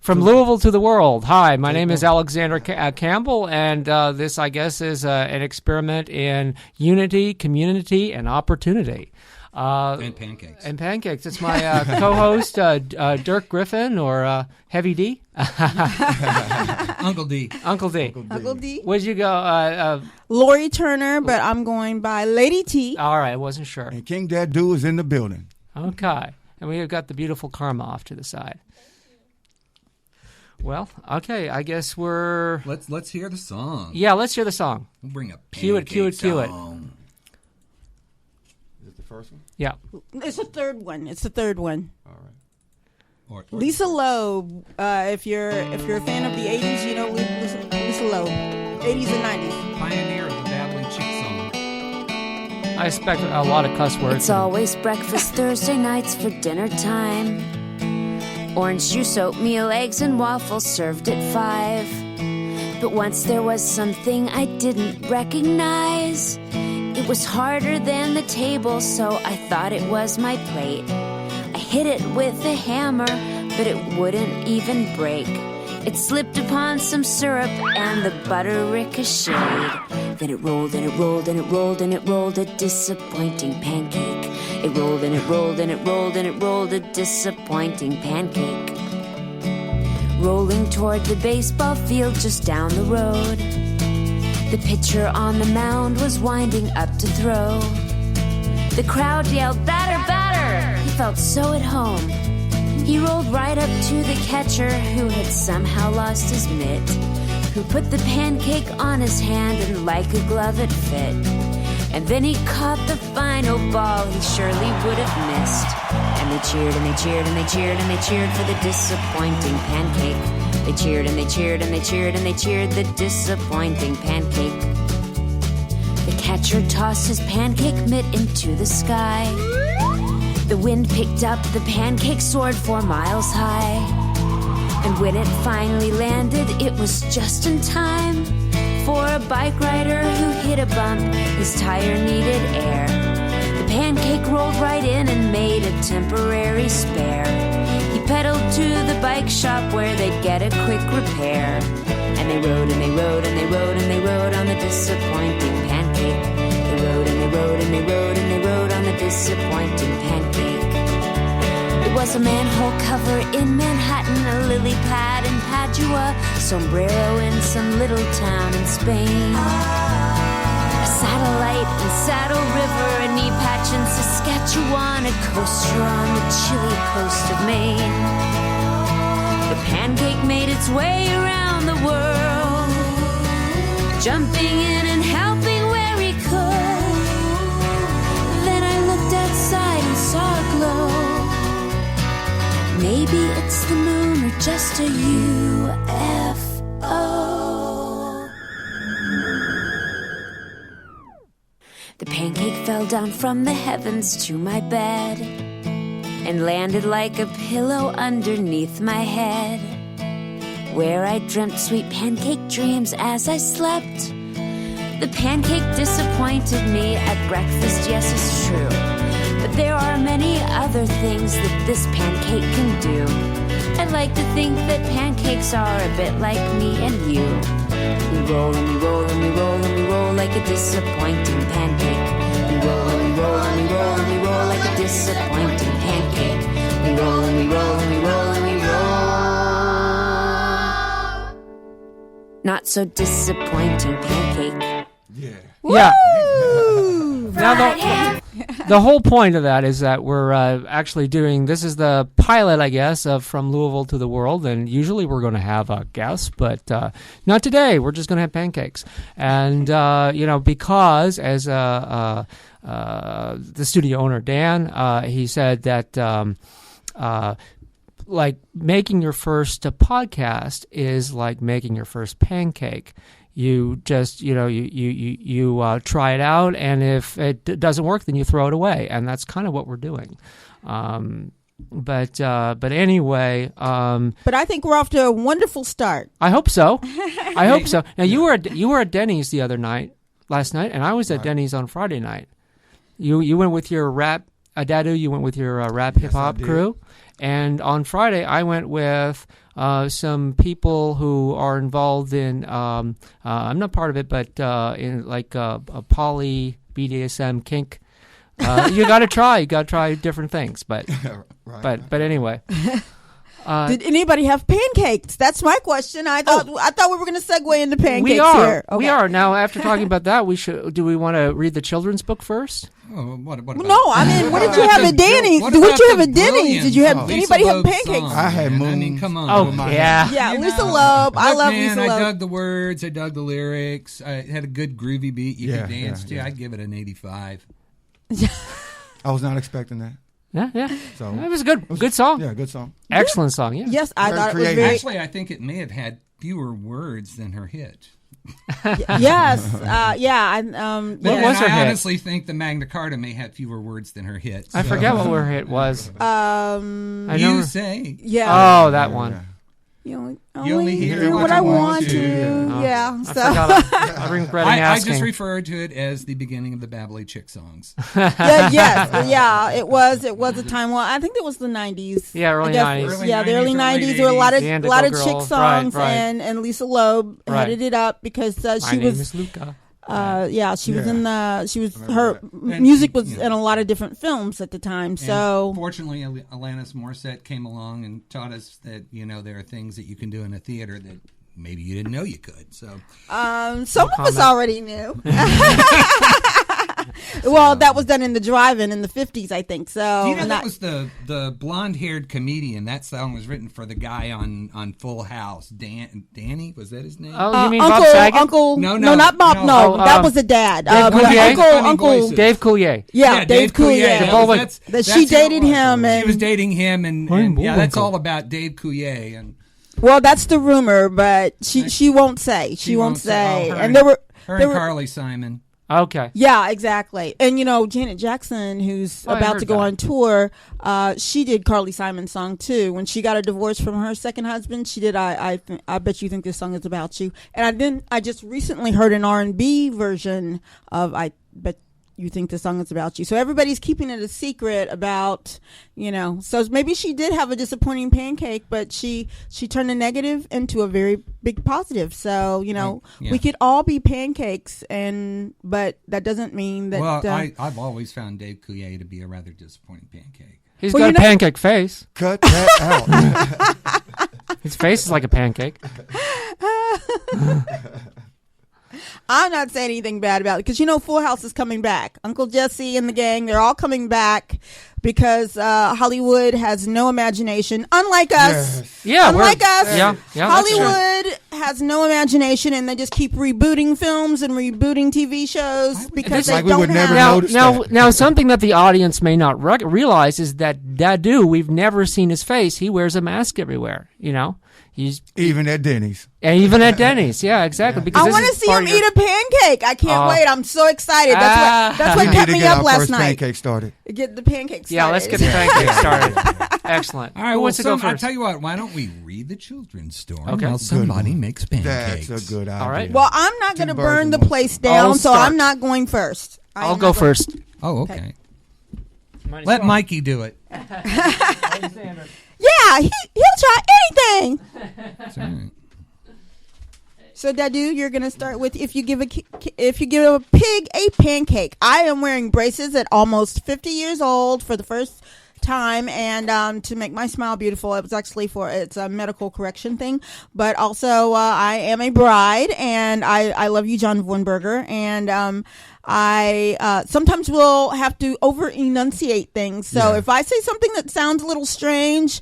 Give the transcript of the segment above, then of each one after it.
From Louisville to the World. Hi, my name is Alexander Campbell, and this, I guess, is an experiment in unity, community, and opportunity. And pancakes. And pancakes. It's my co-host, Dirk Griffin, or Heavy D. Uncle D. Uncle D. Uncle D. Where'd you go? Lori Turner, but I'm going by Lady T. All right, I wasn't sure. And King Dadoo is in the building. Okay. And we've got the beautiful Karma off to the side. Well, okay, I guess we're... Let's hear the song. Yeah, let's hear the song. We'll bring a Cue it. song. Is it the first one? Yeah. It's the third one. All right. Or Lisa Loeb. If you're a fan of the 80s, you know Lisa Loeb. 80s and 90s. Pioneer of the babbling chick song. I expect a lot of cuss words. It's always breakfast Thursday nights for dinner time. Orange juice, oatmeal, eggs, and waffles served at 5. But once there was something I didn't recognize. It was harder than the table, so I thought it was my plate. I hit it with a hammer, but it wouldn't even break. It slipped upon some syrup and the butter ricocheted. Then it rolled and it rolled and it rolled and it rolled, a disappointing pancake. It rolled and it rolled and it rolled and it rolled, a disappointing pancake. Rolling toward the baseball field just down the road. The pitcher on the mound was winding up to throw. The crowd yelled, "Batter, batter!" He felt so at home. He rolled right up to the catcher, who had somehow lost his mitt, who put the pancake on his hand and like a glove it fit. And then he caught the final ball he surely would have missed. And they cheered and they cheered and they cheered and they cheered for the disappointing pancake. They cheered and they cheered and they cheered and they cheered the disappointing pancake. The catcher tossed his pancake mitt into the sky. The wind picked up the pancake, soared 4 miles high. And when it finally landed, it was just in time for a bike rider who hit a bump. His tire needed air. The pancake rolled right in and made a temporary spare. He pedaled to the bike shop where they'd get a quick repair. And they rode and they rode and they rode and they rode on the disappointing pancake. They rode and they rode and they rode and they rode on the disappointing pancake. It was a manhole cover in Manhattan, a lily pad in Padua, sombrero in some little town in Spain. A satellite in Saddle River, a knee patch in Saskatchewan, a coaster on the chilly coast of Maine. The pancake made its way around the world, jumping in and helping where he could. Then I looked outside and saw a glow. Maybe it's the moon or just a UFO. The pancake fell down from the heavens to my bed and landed like a pillow underneath my head, where I dreamt sweet pancake dreams as I slept. The pancake disappointed me at breakfast, yes, it's true. But there are many other things that this pancake can do. I like to think that pancakes are a bit like me and you. We roll and we roll and we roll and we roll like a disappointing pancake. We roll and we roll and we roll and we roll like a disappointing pancake. We roll and we roll and we roll and we roll. Not so disappointing pancake. Yeah. Yeah. Now the whole point of that is that we're actually doing, this is the pilot, I guess, of From Louisville to the World, and usually we're going to have a guest, but not today. We're just going to have pancakes. And, because as the studio owner, Dan, he said that like making your first podcast is like making your first pancake. You just, you try it out, and if it doesn't work, then you throw it away, and that's kind of what we're doing. But anyway. But I think we're off to a wonderful start. I hope so. I hope so. Now you were at Denny's the other night, last night, and I was at Denny's on Friday night. You went with your rap, Dadoo. You went with your rap hip hop crew. And on Friday, I went with some people who are involved in, I'm not part of it, but in like a poly BDSM kink. You got to try different things. But Right. but anyway. Did anybody have pancakes? That's my question. I thought we were going to segue into pancakes We are. here. Okay. We are. Now, after talking about that, do we want to read the children's book first? Oh, what about No, I mean, what did you have at Danny's? What What about did you have the at Denny's? brilliant Did you have Lisa anybody have Loeb pancakes? song, I had man? I mean, moons. come on. Oh, my yeah. head. Yeah, You Lisa know, Loeb. I look, love man, Lisa I Loeb. dug the words. I dug the lyrics. I had a good groovy beat you Yeah, could dance yeah, to. yeah. I'd give it an 85. I was not expecting that. Yeah. So It was a good song. yeah, good song. Excellent song, yeah. Yes, I Very thought it was creative. very. Actually, I think it may have had fewer words than her hit. Yes, yeah. What And was her I hit? honestly think the Magna Carta may have fewer words than her hit. I so- forget what her hit was. I You know. say. Yeah. Oh, that one. Yeah. You You only hear what what I you want want to. to. Yeah. I So. forgot. I regret I asking. just referred to it as the beginning of the Babbly Chick songs. Yeah. It was a time. Well, I think it was the 90s. Yeah, early I guess. 90s. Early Yeah, the early 90s, early 90s. There were a lot of The Indigo chick Girls. songs, Right. and Lisa Loeb Right. headed it up because My she name was. is Luca. She was in the. She was her And, music was you know. in a lot of different films at the time. So And fortunately, Alanis Morissette came along and taught us that there are things that you can do in a theater that maybe you didn't know you could. So some of us already knew. Well, that was done in the drive-in in the 50s, I think. So do you know and that was the blonde-haired comedian? That song was written for the guy on Full House. Danny, was that his name? Oh, you mean Bob Saget? Uncle, No, not Bob. no. No, Oh, that was the dad. Dave but Coulier? Funny Uncle. voices. Dave Coulier. Yeah, Dave Coulier. The boy- That she dated him, She was and dating him, and Rainbow yeah, that's Uncle. all about Dave Coulier. And well, that's the rumor, but she won't say. She won't say. Oh, her And there were Carly Simon. Okay. Yeah, exactly. And Janet Jackson, who's Oh, I about heard to go that. on tour, she did Carly Simon's song too. When she got a divorce from her second husband, she did I Bet You Think This Song Is About You. And I just recently heard an R&B version of I Bet You Think This Song Is About You. So everybody's keeping it a secret about, so maybe she did have a disappointing pancake, but she turned a negative into a very big positive. So, Yeah. we could all be pancakes, but that doesn't mean that. Well, I've always found Dave Coulier to be a rather disappointing pancake. He's Well, got a pancake face. Cut that out. His face is like a pancake. I'm not saying anything bad about it because Full House is coming back. Uncle Jesse and the gang, they're all coming back because Hollywood has no imagination, unlike us. Yes. Yeah, Unlike us, Yeah, that's true. Hollywood has no imagination, and they just keep rebooting films and rebooting TV shows because It's they like we don't would have. never know. Now, something that the audience may not realize is that Dadoo, we've never seen his face. He wears a mask everywhere. He's Even at Denny's. and even at Denny's. Yeah, exactly. Because I this want to is see part him of your- eat a pancake. I can't wait. I'm so excited. That's We what need kept to me get up our last first night. pancake started. Get the pancakes. Yeah, let's get the pancake started. Excellent. All right, Who wants to go I'll first? tell you what. Why don't we read the children's story Okay. while somebody one. makes pancakes? That's a good idea. All right. Well, I'm not going to Two birds burn with the one place stone. down, I'll so start. I'm not going first. I'll go first. Oh, okay. Let Mikey do it. Yeah, he'll try anything. That's all right. So Dadoo, you're gonna start with if you give a pig a pancake. I am wearing braces at almost 50 years old for the first time, and to make my smile beautiful. It was actually it's a medical correction thing, but also I am a bride, and I love you, John Weinberger, and I sometimes will have to over enunciate things. So if I say something that sounds a little strange,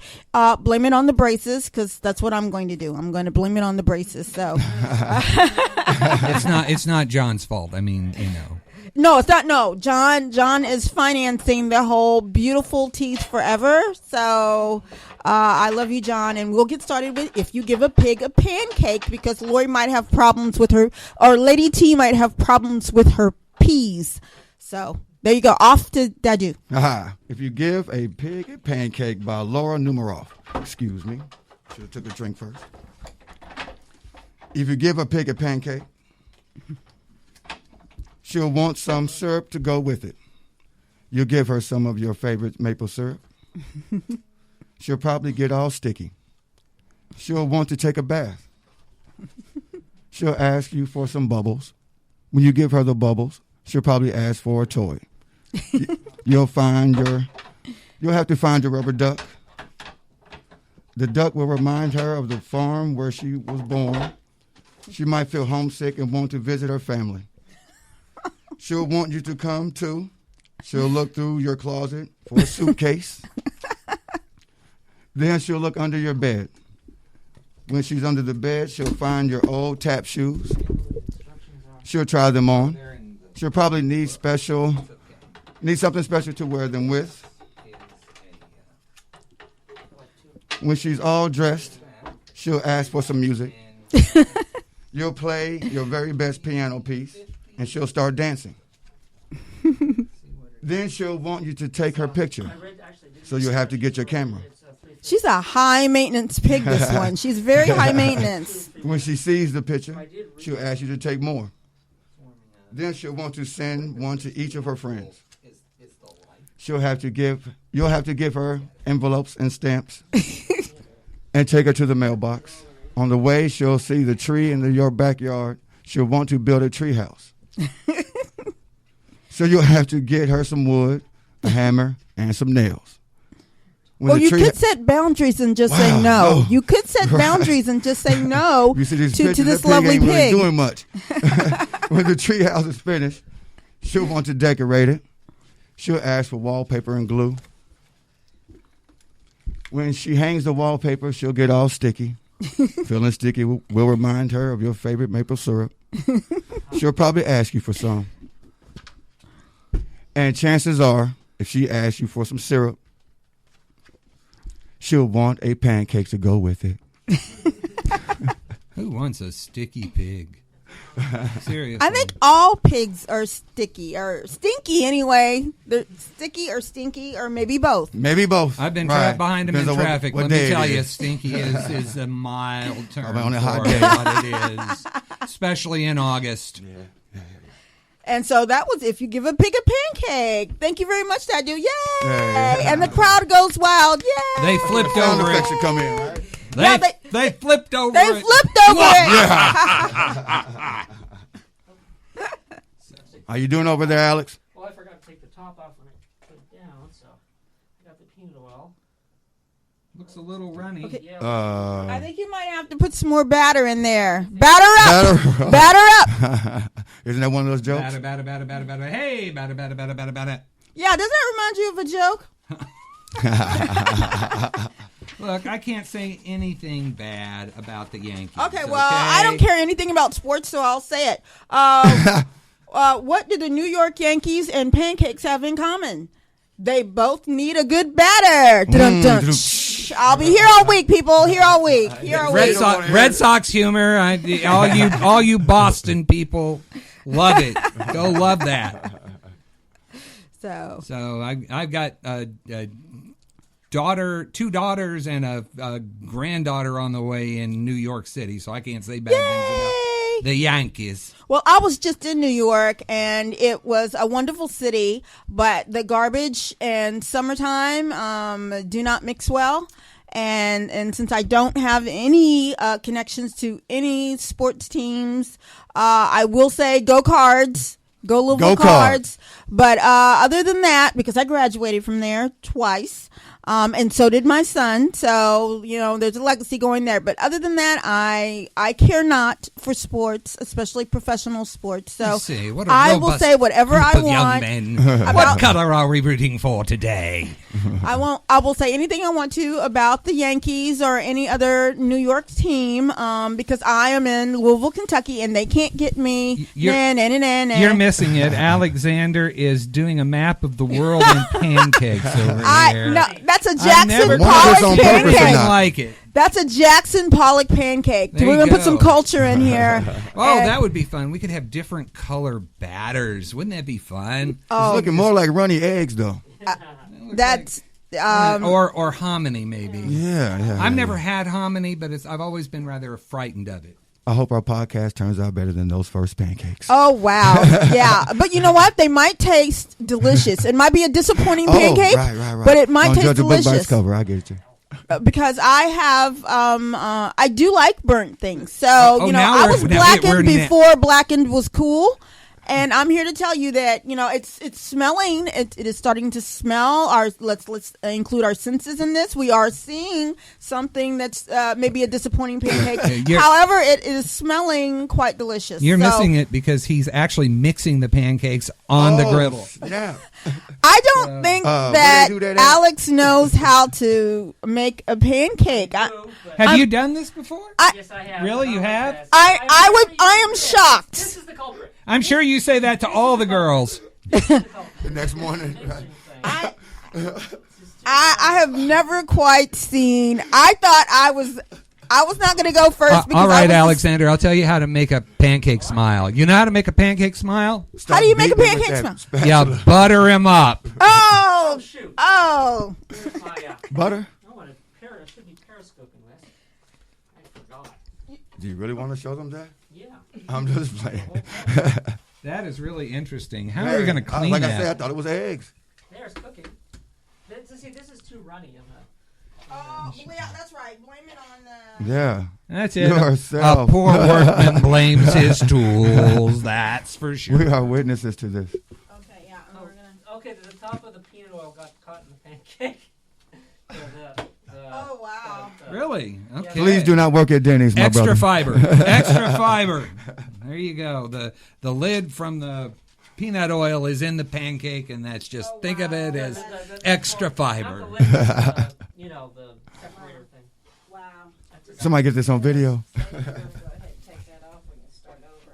blame it on the braces, because that's what I'm going to do. I'm going to blame it on the braces. So It's not John's fault. I mean, no, it's not. No, John is financing the whole beautiful teeth forever. So I love you, John, and we'll get started with if you give a pig a pancake, because Lori might have problems with her, or Lady T might have problems with her peas. So there you go. Off to Dadoo. Aha. If you give a pig a pancake by Laura Numeroff. Excuse me. Should have took a drink first. If you give a pig a pancake, she'll want some syrup to go with it. You'll give her some of your favorite maple syrup. she'll probably get all sticky. She'll want to take a bath. She'll ask you for some bubbles. When you give her the bubbles, she'll probably ask for a toy. You'll have to find your rubber duck. The duck will remind her of the farm where she was born. She might feel homesick and want to visit her family. She'll want you to come too. She'll look through your closet for a suitcase. Then she'll look under your bed. When she's under the bed, she'll find your old tap shoes. She'll try them on. She'll probably need something special to wear them with. When she's all dressed, she'll ask for some music. You'll play your very best piano piece, and she'll start dancing. Then she'll want you to take her picture, so you'll have to get your camera. She's a high-maintenance pig, this one. She's very high maintenance. When she sees the picture, she'll ask you to take more. Then she'll want to send one to each of her friends. You'll have to give her envelopes and stamps and take her to the mailbox. On the way, she'll see the tree in your backyard. She'll want to build a tree house. So you'll have to get her some wood, a hammer, and some nails. Well, you could set boundaries and just say no. You could set boundaries and just say no to this lovely pig. Really doing much. When the tree house is finished, she'll want to decorate it. She'll ask for wallpaper and glue. When she hangs the wallpaper, she'll get all sticky. Feeling sticky will remind her of your favorite maple syrup. She'll probably ask you for some. And chances are, if she asks you for some syrup, she'll want a pancake to go with it. Who wants a sticky pig? Seriously. I think all pigs are sticky or stinky anyway. They're sticky or stinky or maybe both. Maybe both. I've been trapped behind them in traffic. Let me tell you, stinky is a mild term on a hot for day. what it is, especially in August. Yeah. And so that was If You Give a Pig a Pancake. Thank you very much, Dadoo. Yay! And the crowd goes wild. Yay! They flipped over it. Should come in, right? They flipped over They it. flipped over it. How you doing over there, Alex? Well, I forgot to take the top off when I put it down, so I got the peanut oil. Looks a little runny. Okay. Yeah. I think you might have to put some more batter in there. Batter up. Batter up. Isn't that one of those jokes? Batter. Hey, batter. Yeah, doesn't that remind you of a joke? Look, I can't say anything bad about the Yankees. Okay, well, I don't care anything about sports, so I'll say it. What do the New York Yankees and Pancakes have in common? They both need a good batter. Dun-dun-dun. I'll be here all week, people. Here all week. Red Sox humor. All you Boston people love it. Go love that. So I've got two daughters and a granddaughter on the way in New York City, so I can't say bad things about the Yankees. Well, I was just in New York, and it was a wonderful city, but the garbage and summertime do not mix well. And since I don't have any connections to any sports teams, I will say go Cards. Go Louisville Cards. But other than that, because I graduated from there twice, and so did my son. So, there's a legacy going there. But other than that, I care not for sports, especially professional sports. So I will say whatever I want. Young men. What color are we rooting for today? I will say anything I want to about the Yankees or any other New York team, because I am in Louisville, Kentucky, and they can't get me. You're missing it. Alexander is doing a map of the world in pancakes over here. No, that's a Jackson Pollock pancake. Like it. That's a Jackson Pollock pancake. We're going to put some culture in here. That would be fun. We could have different color batters. Wouldn't that be fun? It's looking more like runny eggs, though. That's or hominy, maybe. Yeah. I've never had hominy, but I've always been rather frightened of it. I hope our podcast turns out better than those first pancakes. Oh, wow. Yeah. But you know what? They might taste delicious. It might be a disappointing pancake, right. but it might Don't taste judge a book by its delicious. cover. I get you. because I have I do like burnt things. So you know, now I we're- was now blackened we're now- before blackened was cool. And I'm here to tell you that, you know, it's smelling. It is starting to smell. Let's include our senses in this. We are seeing something that's maybe a disappointing pancake. However, it is smelling quite delicious. You're missing it because he's actually mixing the pancakes on the griddle. Yeah. I don't think where that they do that at? Alex knows how to make a pancake. Have you done this before? Yes, I have. Really? You have? I am shocked. This is the culprit. I'm sure you say that to all the girls. The next morning. I have never quite seen. I thought I was not going to go first. Because All I right, was Alexander, I'll tell you how to make a pancake smile. You know how to make a pancake smile? How do you make a beating it with pancake that Yeah, spatula. butter him up. Oh, Shoot. oh. Butter? I should be periscoping this. I forgot. Do you really want to show them that? Yeah. I'm just playing. That is really interesting. How are we going to clean like that? I said, I thought it was eggs. There's cooking. See, this is too runny. Oh, yeah, that's right. Blame it on the. Yeah. That's it. Yourself. A poor workman blames his tools. That's for sure. We are witnesses to this. Okay, yeah. And we're gonna... Okay, the top of the peanut oil got caught in the pancake. Oh, wow. Really? Okay. Please do not work at Denny's, my Extra brother. fiber. Extra fiber. There you go. The lid from the peanut oil is in the pancake, and that's just, think of it as extra fiber. You know, the separator thing. Wow. Somebody get this on video. Go ahead and take that off when you start over.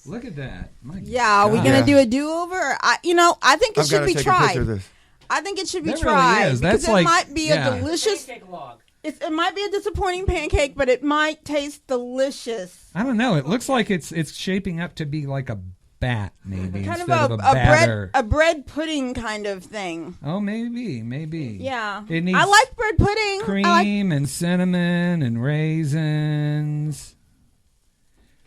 Look at that. My Yeah, are we God. going to do a do-over? I think it I've got should to be take a picture tried. of this. I think it should be That really tried. is. Because That's it like- might be yeah. a delicious... Pancake log. It might be a disappointing pancake, but it might taste delicious. I don't know. It looks like it's shaping up to be like a bat, maybe, Kind instead of of a batter. a bread pudding kind of thing. Oh, maybe. Yeah. It needs I like bread pudding. cream and cinnamon and raisins.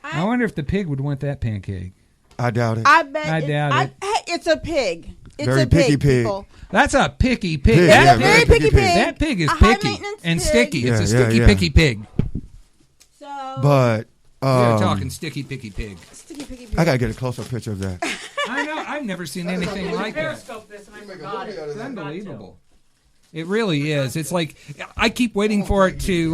I wonder if the pig would want that pancake. I doubt it. I bet I doubt it. Hey, it's a pig. It's Very a picky pig. people. That's a picky pig. Pig, That, yeah, It's a very very picky picky pig. pig. that pig is A high picky maintenance and pig. sticky. It's a Yeah, sticky, yeah. picky pig. So But We're talking sticky, picky pig. sticky picky pig. I got to get a closer picture of that. I know. I've never seen anything like that. Periscope this and I forgot it. It's unbelievable. It really is. It's like I keep waiting for it to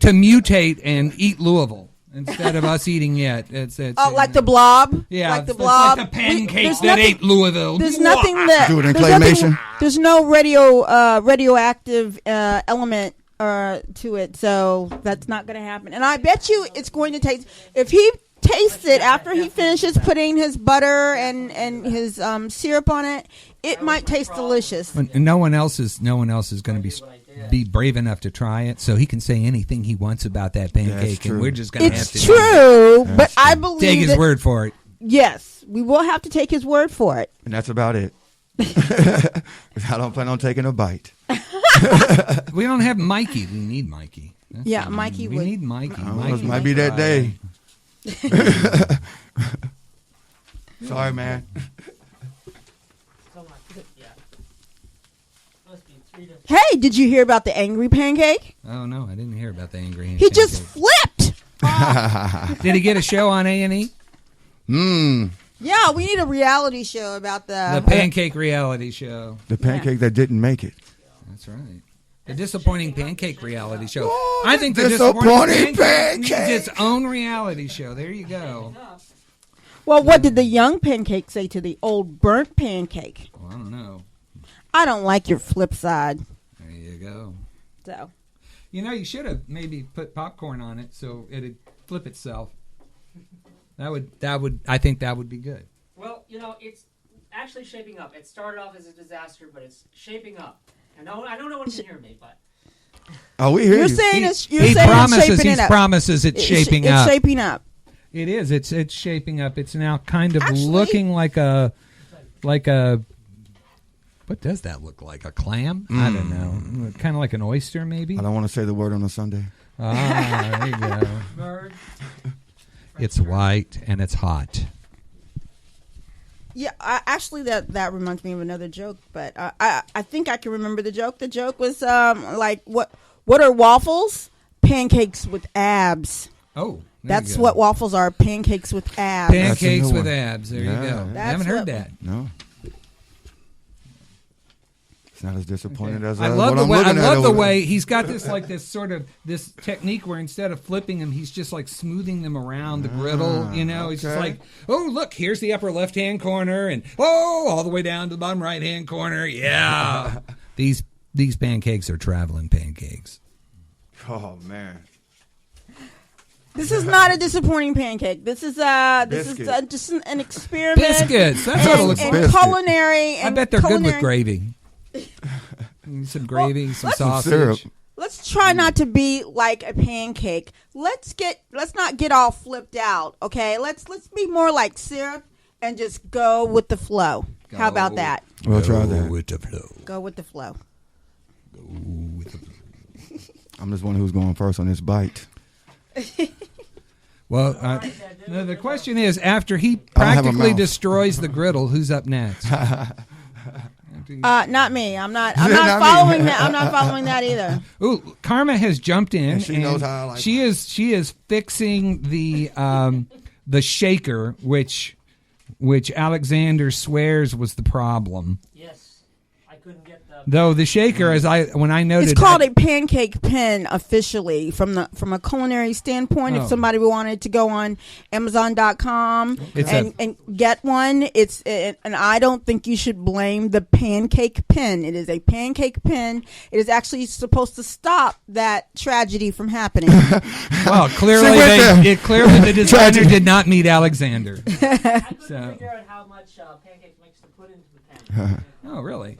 mutate and eat Louisville instead of us eating it. It's like the blob. yeah, like the it's blob. like the pancakes there's that nothing- ate Louisville. There's nothing that Do it in there's nothing- claymation? There's no radioactive element to it, so that's not going to happen. And I bet you it's going to taste. If he tastes it after he finishes putting his butter and his syrup on it, it might taste delicious. And no one else is going to be brave enough to try it, so he can say anything he wants about that pancake, true. and we're just going to have It's to true, but I believe take his that- word for it. Yes, we will have to take his word for it. And that's about it. I don't plan on taking a bite. We don't have Mikey. We need Mikey. That's Yeah, all. Mikey We would- need Mikey. Oh, Mikey it might be that day. Sorry, man. So much. Yeah. Must be 3 to Hey, did you hear about the angry pancake? Oh no, I didn't hear about the angry. He just pancake. flipped. Did he get a show on A&E? Yeah, we need a reality show about The pancake reality show. The pancake that didn't make it. That's right. The disappointing pancake reality show. Oh, I think the disappointing pancake needs pancake. its own reality show. There you go. Well, what did the young pancake say to the old burnt pancake? Well, I don't know. I don't like your flip side. There you go. So You know, you should have maybe put popcorn on it so it'd flip itself. I think that would be good. Well, you know, it's actually shaping up. It started off as a disaster, but it's shaping up. I don't know when you can hear me, but Oh, we hear you're you. saying He it's shaping it up. promises it's shaping it's up. shaping up. It is. It's shaping up. It's now kind of Actually- looking like a. What does that look like? A clam? I don't know. Kind of like an oyster, maybe. I don't want to say the word on a Sunday. Ah, there you go. bird. It's white and it's hot. Yeah, actually, that reminds me of another joke, but I think I can remember the joke. The joke was like, what are waffles? Pancakes with abs. Oh, that's what waffles are. Pancakes with abs. Pancakes with abs. There you go. I haven't heard that. No. It's not as disappointed as I love the way he's got this this technique where instead of flipping them, he's just like smoothing them around the griddle. You know, He's just like, oh look, here's the upper left hand corner, and all the way down to the bottom right hand corner. Yeah, these pancakes are traveling pancakes. Oh man. This is not a disappointing pancake. This is just an experiment. Biscuits. That's what it looks like. And culinary. I bet they're good with gravy. Some gravy, some sausage. Syrup. Let's try not to be like a pancake. Let's not get all flipped out. Okay. Let's be more like syrup and just go with the flow. How about that? We'll try that. Go with the flow. Go with the flow. Go with the flow. I'm just one who's going first on this bite. Well, the question is, after he practically destroys the griddle, who's up next? Not me. I'm not following that. I'm not following that either. Ooh, Karma has jumped in. And she knows how I like she is fixing the shaker, which Alexander swears was the problem. Yes, I couldn't get the. Though the shaker, when I noted, it's called a pancake pen officially from a culinary standpoint. If somebody wanted to go on Amazon.com and get one, and I don't think you should blame the pancake pen. It is a pancake pen. It is actually supposed to stop that tragedy from happening. Well, clearly the designer did not meet Alexander. I couldn't figure out how much pancake mix to put into the pan. Oh, really?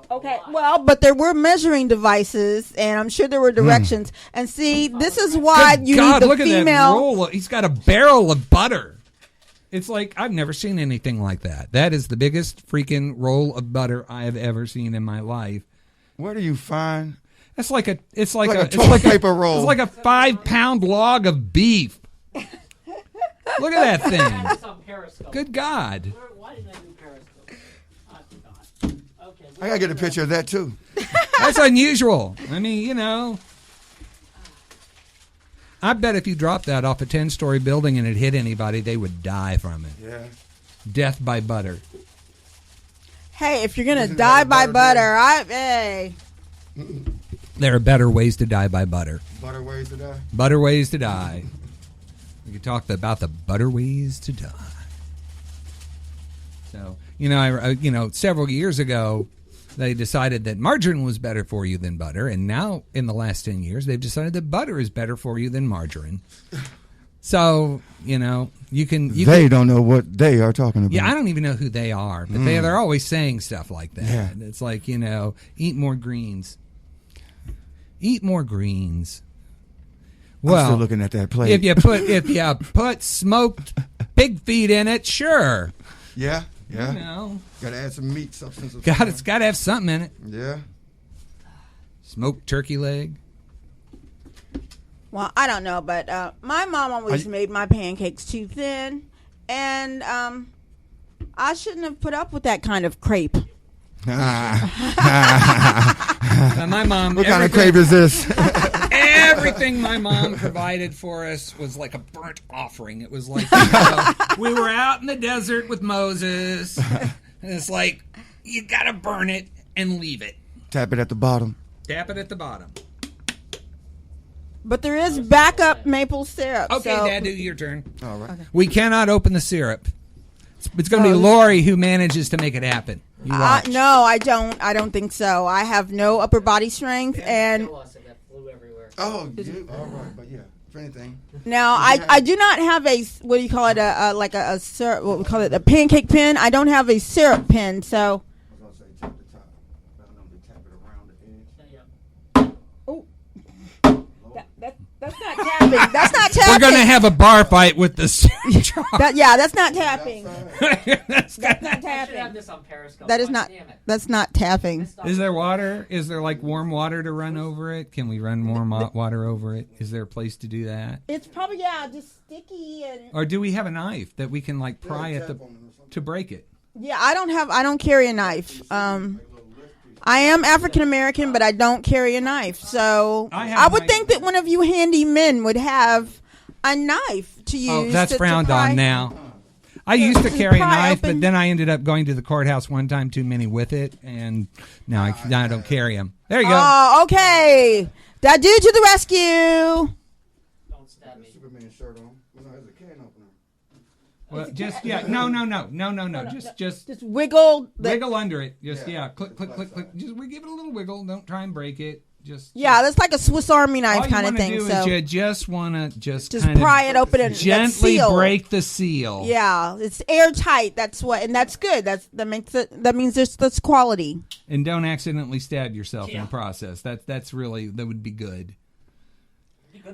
Okay, well, but there were measuring devices, and I'm sure there were directions. And see, this is why you need the look female. At that roll. He's got a barrel of butter. It's like, I've never seen anything like that. That is the biggest freaking roll of butter I have ever seen in my life. Where do you find? It's like a toilet paper roll. It's like a 5-pound log of beef. Look at that thing. Good God. Why didn't I do Periscope? I forgot. Okay. I gotta get a picture of that too. That's unusual. I mean, I bet if you dropped that off a 10-story building and it hit anybody, they would die from it. Yeah. Death by butter. Hey, if you're gonna die by butter, hey. There are better ways to die by butter. Butter ways to die. Butter ways to die. We could talk about the butter ways to die. So, several years ago, they decided that margarine was better for you than butter, and now in the last 10 years, they've decided that butter is better for you than margarine. So, you can. They don't know what they are talking about. Yeah, I don't even know who they are, but they're always saying stuff like that. Yeah. It's like, eat more greens. Eat more greens. Well, I'm still looking at that plate. If you put smoked pig feet in it, sure. Yeah. Gotta add some meat substance. It's got to have something in it. Yeah. Smoked turkey leg. Well, I don't know, but my mom always made my pancakes too thin, and I shouldn't have put up with that kind of crepe. My mom. What kind of crepe is this? Everything my mom provided for us was like a burnt offering. It was like we were out in the desert with Moses, and it's like you gotta burn it and leave it. Tap it at the bottom. Tap it at the bottom. But there is backup maple syrup. Okay, so. Dadoo, your turn. All right. Okay. We cannot open the syrup. It's going to be Lori who manages to make it happen. No, I don't. I don't think so. I have no upper body strength, and all right, but yeah, for anything. Now I do not have a, what do you call it, a syrup, what we call it, a pancake pen. I don't have a syrup pen, so. I was going to say tap the top. I don't know, tap it around the edge. Oh. That's not tapping. That's not tapping. We're going to have a bar fight with the syrup jar. That's not tapping. That's not tapping. That is not. That's not tapping. Is there water? Is there like warm water to run over it? Can we run warm water over it? Is there a place to do that? It's probably just sticky and. Or do we have a knife that we can like pry at to break it? Yeah, I don't carry a knife. I am African American, but I don't carry a knife. So I would think that one of you handy men would have a knife to use. Oh, that's to frowned pry. on now. I used to carry a pry knife, open. but then I ended up going to the courthouse one time too many with it, and now I don't carry them. There you go. Oh, okay. Dadoo to the rescue. Don't stab me. Superman shirt on. There's a can opener. Well, no. Just Wiggle. wiggle under it. Just click. Just we give it a little wiggle. Don't try and break it. Yeah, that's like a Swiss Army all knife you kind of wanna thing. do So is you just want to just pry it open and gently seal. break the seal. Yeah, it's airtight. That's what, and that's good. That means that's quality. And don't accidentally stab yourself in the process. That would be good.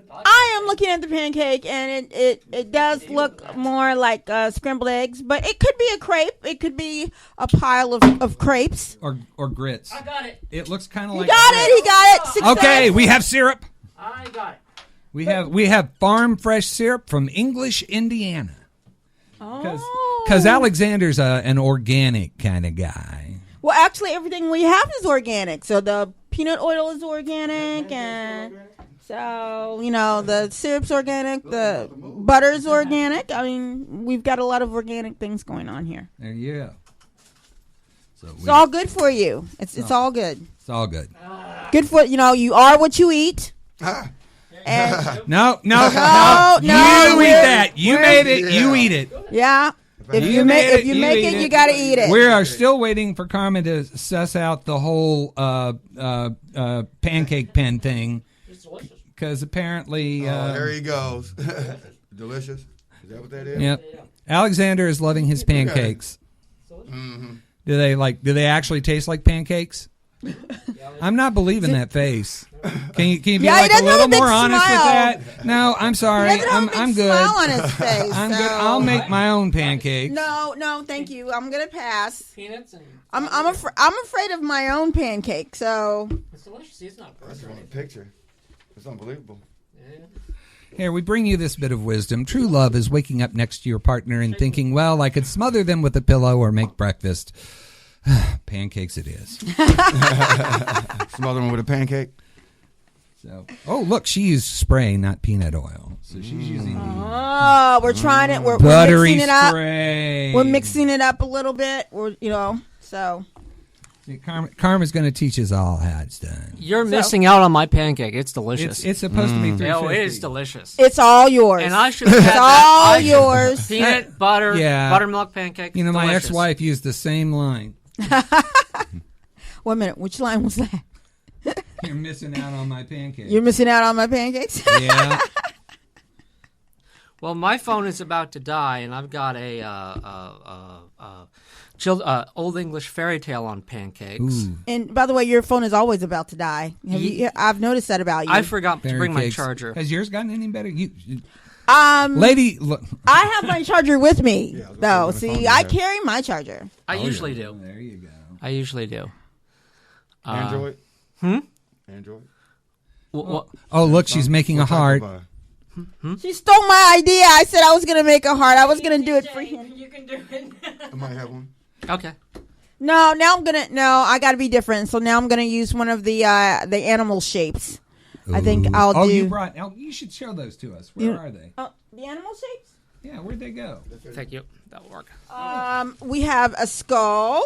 I am looking at the pancake, and it does look more like scrambled eggs, but it could be a crepe. It could be a pile of crepes. Or grits. I got it. It looks kind of He like got it. He got it. Success. Okay, we have syrup. I got it. We have farm fresh syrup from English, Indiana. Oh. Because Alexander's an organic kind of guy. Well, actually, everything we have is organic. So the peanut oil is organic, and so the syrup's organic, the butter's organic. I mean, we've got a lot of organic things going on here. There you go. So It's all good for you. It's all good. It's all good. Good for you are what you eat. And No. no, You eat that. You made it. Yeah. You eat it. yeah, if you make it, you got to eat it. We are still waiting for Carmen to suss out the whole pancake pen thing. It's delicious. Because apparently, There he goes. Delicious. Is that what that is? yep. Alexander is loving his pancakes. Mm-hmm. Do they actually taste like pancakes? I'm not believing that face. Can you be Yeah, he like a doesn't have little a big more honest smile. with that? No, I'm He sorry. doesn't have a big I'm good. smile on his face. I'm so. good. I'll make my own pancakes. No, thank you. I'm gonna pass. Peanuts and I'm afraid of my own pancake. So it's delicious. See, it's not That's perfect. on the picture. It's unbelievable. Yeah. Here, we bring you this bit of wisdom. True love is waking up next to your partner and thinking, well, I could smother them with a pillow or make breakfast. Pancakes it is. Smother him with a pancake. So, look, she used spray, not peanut oil. So she's using we're trying it. We're buttery mixing it up. spray. We're mixing it up a little bit. So See, Karma's going to teach us all how it's done. You're missing out on my pancake. It's delicious. It's supposed to be 350. Oh, it is delicious. it's all yours. And I should have it's had all that. yours. Peanut butter, Yeah. buttermilk pancake. You know, my delicious. ex-wife used the same line. One minute. Which line was that? You're missing out on my pancake. You're missing out on my pancakes. Yeah. Well, my phone is about to die, and I've got a Old English fairy tale on pancakes. Ooh. And by the way, your phone is always about to die. I've noticed that about you. I forgot to bring my Pancakes. charger. Has yours gotten any better? Lady, look. I have my charger with me, Yeah, I was gonna though. say, my See, phone I is carry my charger. I usually do. There you go. I usually do. Android? Hmm? Android? Oh, look, she's making a What type heart. of, She stole my idea. I said I was going to make a heart. I was going to do it for him. You can do it. I might have one. Okay. No, now I'm going to. No, I got to be different. So now I'm going to use one of the animal shapes. I think I'll do. You should show those to us. Where are they? The animal shapes? Yeah, where'd they go? Thank you. That'll work. We have a skull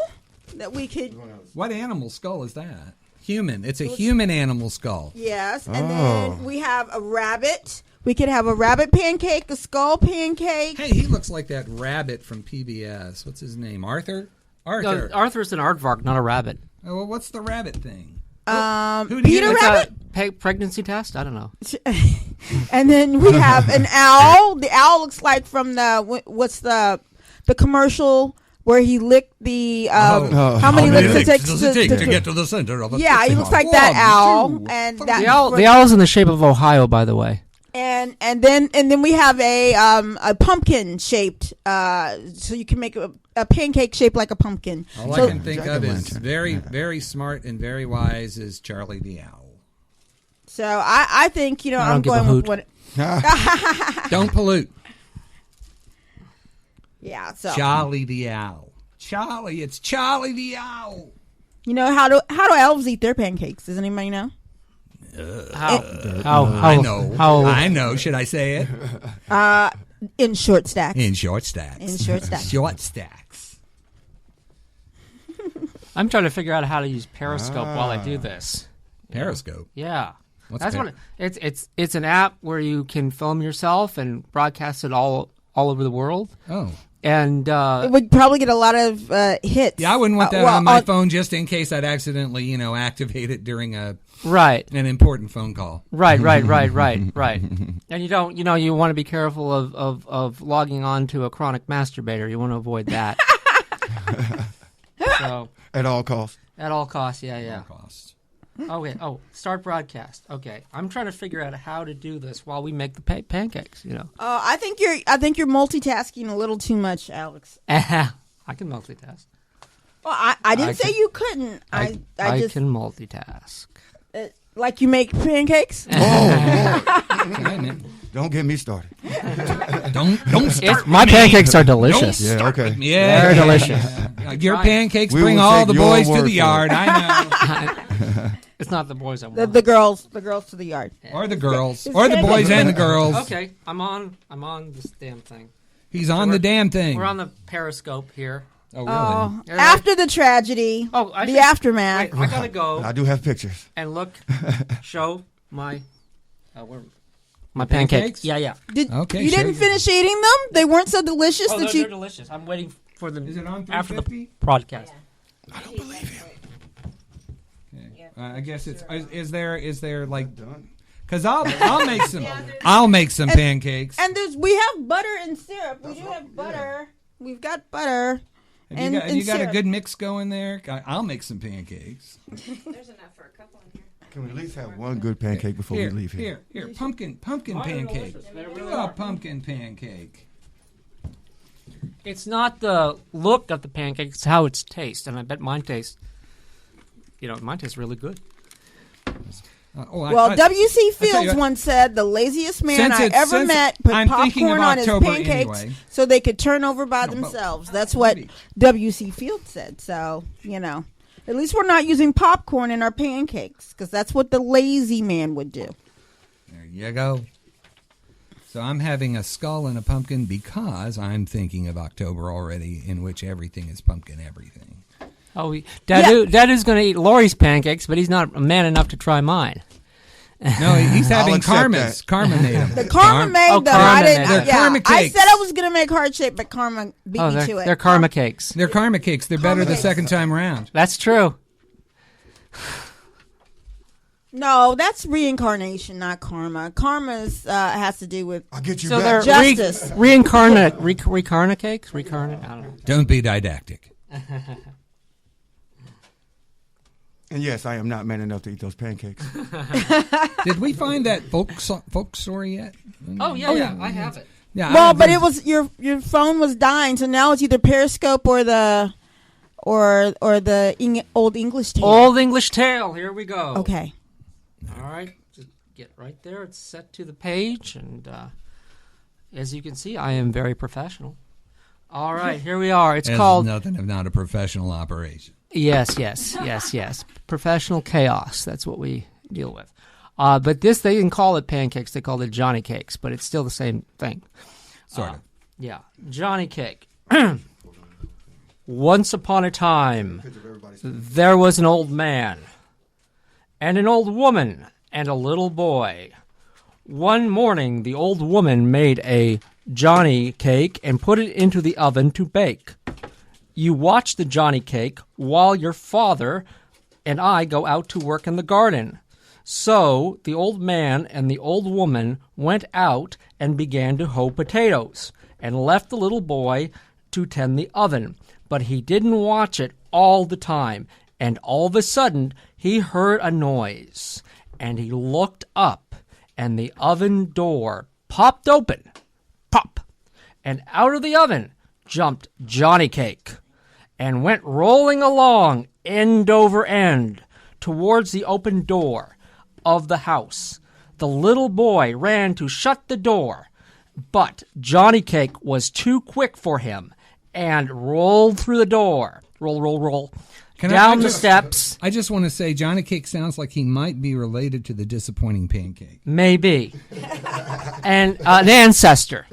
that we could. What animal skull is that? Human. It's a human animal skull. Yes, and then we have a rabbit. We could have a rabbit pancake, a skull pancake. Hey, he looks like that rabbit from PBS. What's his name? Arthur? Arthur. No, Arthur's an aardvark, not a rabbit. Oh, well, what's the rabbit thing? Who do you- Peter It's Rabbit. Pregnancy test? I don't know. And then we have an owl. The owl looks like from the commercial where he licked the how many licks it takes to get to the center of a yeah, he looks like that owl, and that The owl's in the shape of Ohio, by the way. and then we have a pumpkin shaped so you can make a pancake shaped like a pumpkin. All So- I can think of is Jack-o'-lantern. very, very smart and very wise is Charlie the Owl. So I think I I'm don't give a going with hoot. what Don't pollute. yeah. So Charlie the Owl. Charlie. It's Charlie the owl. You know, how do elves eat their pancakes? Does anybody know? I know. Should I say it? In short stacks. In short stacks. Short stacks. I'm trying to figure out how to use Periscope while I do this. Periscope. Yeah. What's It's an app where you can film yourself and broadcast it all over the world. Oh. And it would probably get a lot of hits. Yeah, I wouldn't want that on my phone just in case I'd accidentally, activate it during an important phone call. Right. And you don't, you want to be careful of logging on to a chronic masturbator. You want to avoid that. So At all costs. At all costs, yeah. At all costs. Okay. Oh, start broadcast. Okay, I'm trying to figure out how to do this while we make the pancakes. I think you're multitasking a little too much, Alex. I can multitask. Well, I didn't say you couldn't. I just can multitask. Like you make pancakes. Don't get me started. Don't start. My pancakes are delicious. Yeah, okay. Yeah, they're delicious. Your pancakes We bring will all take the your boys to word the for yard. I know. It's not the boys I want. The girls to the yard. Or the girls. Or the boys and the girls. Okay, I'm on this damn thing. He's on the damn thing. We're on the Periscope here. Oh, really? Oh, after the tragedy, the aftermath. Wait, I gotta go I do have pictures. and show my my pancakes? pancakes. Yeah. Okay, You didn't finish eating them? They weren't so delicious that they're you. delicious. I'm waiting for them. Is it on after the 350? broadcast? I don't believe him. Okay. I guess it's. Is there like? Because I'll make some pancakes. And we have butter and syrup. We do have butter. We've got butter. And you got a syrup. good mix going there. I'll make some pancakes. There's enough for a couple in here. Can we at least have one good pancake before we leave here? Here, pumpkin pancake. Do a pumpkin pancake. It's not the look of the pancake; it's how it's tastes. And I bet mine tastes. Mine tastes really good. W.C. Fields once said, "The laziest man I ever met put popcorn on his pancakes so they could turn over by themselves." That's what W.C. Fields said. So, at least we're not using popcorn in our pancakes because that's what the lazy man would do. There you go. So I'm having a skull and a pumpkin because I'm thinking of October already, in which everything is pumpkin everything. Oh, Dadoo's going to eat Lori's pancakes, but he's not a man enough to try mine. No, he's having accept Karma's. Karma made them. The Karma made them. Karma I didn't. made them. Karma I cakes. said I was going to make heart shape, but Karma beat me to it. They're Karma cakes. They're Karma cakes. They're better the cakes. second time around. That's true. No, that's reincarnation, not karma. Karma's has to do with. I'll get you So back. they're Justice. reincarnate cakes? Reincarnate? I don't know. Don't be didactic. And yes, I am not man enough to eat those pancakes. Did we find that folk story yet? Oh, yeah, I have it. Yeah. Well, but it was your phone was dying, so now it's either Periscope or the Old English tale. Old English tale. Here we go. Okay. All right. Just get right there. It's set to the page. And as you can see, I am very professional. All right. Here we are. It's called... nothing if not a professional operation. Yes. Professional chaos. That's what we deal with. But this, they didn't call it pancakes. They called it Johnny Cakes. But it's still the same thing. Sort of. Yeah. Johnny Cake. Once upon a time, there was an old man and an old woman and a little boy. One morning, the old woman made a Johnny cake and put it into the oven to bake. You watch the Johnny cake while your father and I go out to work in the garden. So the old man and the old woman went out and began to hoe potatoes and left the little boy to tend the oven. But he didn't watch it all the time, and all of a sudden he heard a noise, and he looked up, and the oven door popped open, pop, and out of the oven jumped Johnny Cake, and went rolling along end over end towards the open door of the house. The little boy ran to shut the door, but Johnny Cake was too quick for him, and rolled through the door. Roll. Down the steps. I just want to say Johnny Cake sounds like he might be related to the disappointing Pancake. Maybe. And an ancestor.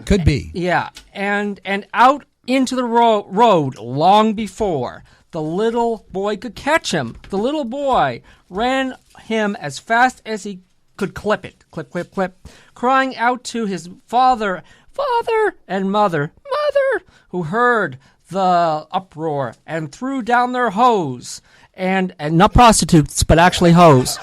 Could be. Yeah. And out into the road long before the little boy could catch him. The little boy ran him as fast as he could clip it. Clip, crying out to his father, and mother, who heard the uproar and threw down their hose. And not prostitutes, but actually hose.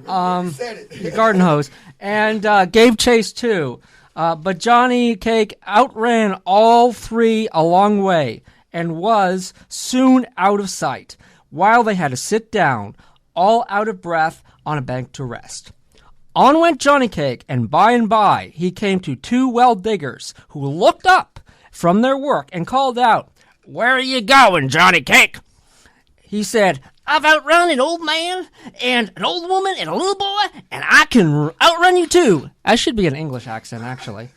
The garden hose. And gave chase too. But Johnny Cake outran all three a long way and was soon out of sight, while they had to sit down, all out of breath, on a bank to rest. On went Johnny Cake, and by he came to two well diggers, who looked up from their work and called out, "Where are you going, Johnny Cake?" He said, "I've outrun an old man and an old woman and a little boy, and I can outrun you too." That should be an English accent, actually.